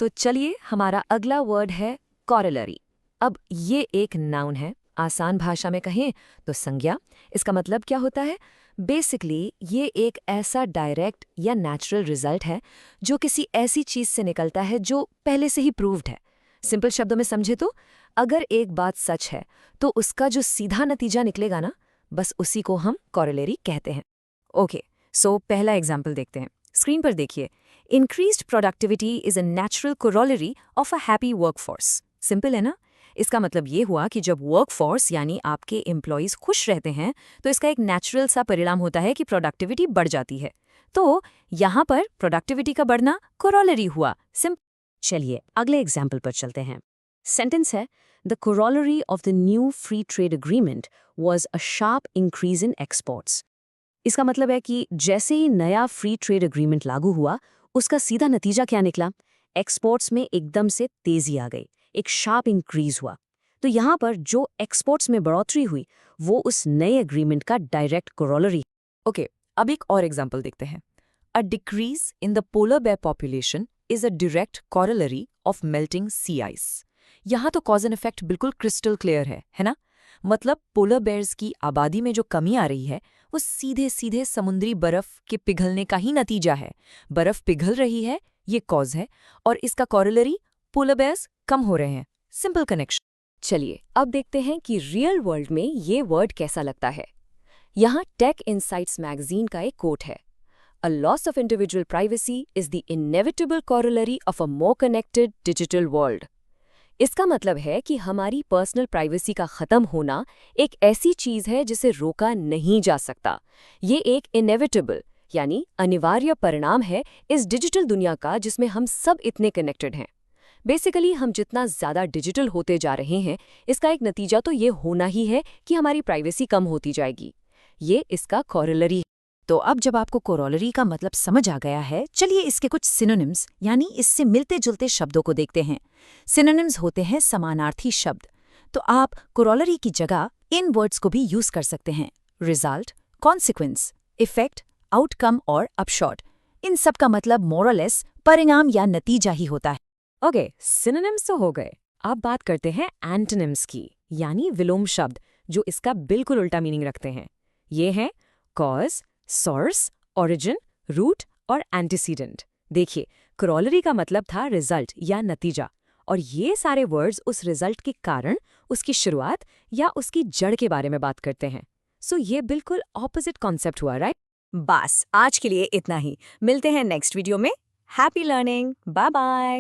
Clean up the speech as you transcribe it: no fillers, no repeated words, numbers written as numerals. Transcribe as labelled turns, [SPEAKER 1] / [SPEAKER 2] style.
[SPEAKER 1] तो चलिए हमारा अगला वर्ड है कॉरलरी। अब ये एक नाउन है, आसान भाषा में कहें तो संज्ञा। इसका मतलब क्या होता है? बेसिकली ये एक ऐसा डायरेक्ट या नेचुरल रिजल्ट है जो किसी ऐसी चीज से निकलता है जो पहले से ही प्रूव्ड है। सिंपल शब्दों में समझे तो अगर एक बात सच है तो उसका जो सीधा नतीजा निकलेगा ना, बस उसी को हम कॉरलरी कहते हैं। ओके, सो पहला एग्जाम्पल देखते हैं। स्क्रीन पर देखिए, increased productivity is a natural corollary of a happy workforce. Simple है ना? इसका मतलब ये हुआ कि जब वर्कफोर्स यानी आपके एम्प्लॉयज खुश रहते हैं तो इसका एक नेचुरल सा परिणाम होता है कि प्रोडक्टिविटी बढ़ जाती है। तो यहाँ पर प्रोडक्टिविटी का बढ़ना कोरोलरी हुआ। चलिए अगले एग्जाम्पल पर चलते हैं। सेंटेंस है, the corollary of the new free trade agreement was a sharp increase in exports. इसका मतलब है कि जैसे ही नया फ्री ट्रेड एग्रीमेंट लागू हुआ, उसका सीधा नतीजा क्या निकला? एक्सपोर्ट्स में एकदम से तेजी आ गई, एक शार्प इंक्रीज हुआ। तो यहाँ पर जो एक्सपोर्ट्स में बढ़ोतरी हुई वो उस नए एग्रीमेंट का डायरेक्ट कोरोलरी।
[SPEAKER 2] ओके, अब एक और एग्जाम्पल देखते हैं। A decrease in the polar bear population is a direct corollary of melting sea ice. यहाँ तो कॉज एंड इफेक्ट बिल्कुल क्रिस्टल क्लियर है ना? मतलब पोलर बेयर्स की आबादी में जो कमी आ रही है वो सीधे सीधे समुद्री बर्फ के पिघलने का ही नतीजा है। बर्फ पिघल रही है, ये कॉज है, और इसका कॉरलरी पोलर बेयर्स कम हो रहे हैं। Simple connection.
[SPEAKER 1] चलिए अब देखते हैं कि रियल वर्ल्ड में ये वर्ड कैसा लगता है। यहाँ टेक इनसाइट्स मैगजीन का एक कोट है, A loss of individual privacy is the inevitable corollary of a more connected digital world. इसका मतलब है कि हमारी पर्सनल प्राइवेसी का खत्म होना एक ऐसी चीज है जिसे रोका नहीं जा सकता। ये एक इनेविटेबल यानी अनिवार्य परिणाम है इस डिजिटल दुनिया का जिसमें हम सब इतने कनेक्टेड हैं। बेसिकली हम जितना ज़्यादा डिजिटल होते जा रहे हैं, इसका एक नतीजा तो ये होना ही है कि हमारी प्राइवेसी कम होती जाएगी। ये इसका कॉरलरी है।
[SPEAKER 2] तो अब जब आपको कोरोलरी का मतलब समझ आ गया है, चलिए इसके कुछ सिनोनिम्स यानी इससे मिलते जुलते शब्दों को देखते हैं। सिनोनिम्स होते हैं समानार्थी शब्द। तो आप कोरोलरी की जगह इन वर्ड्स को भी यूज कर सकते हैं। रिजल्ट, कॉन्सिक्वेंस, इफेक्ट, आउटकम और अपशॉट। इन सब का मतलब मोरलेस परिणाम या नतीजा ही होता है।
[SPEAKER 1] ओके, सिनोनिम्स तो हो गए। अब बात करते हैं एंटोनिम्स की, यानी विलोम शब्द जो इसका बिल्कुल उल्टा मीनिंग रखते हैं। ये हैं कॉज, सोर्स, ओरिजिन, रूट और एंटीसीडेंट। देखिए, कॉरलरी का मतलब था रिजल्ट या नतीजा, और ये सारे वर्ड्स उस रिजल्ट के कारण, उसकी शुरुआत या उसकी जड़ के बारे में बात करते हैं। सो ये बिल्कुल ऑपोजिट कॉन्सेप्ट हुआ, राइट?
[SPEAKER 2] बस आज के लिए इतना ही। मिलते हैं नेक्स्ट वीडियो में। Happy learning, bye bye.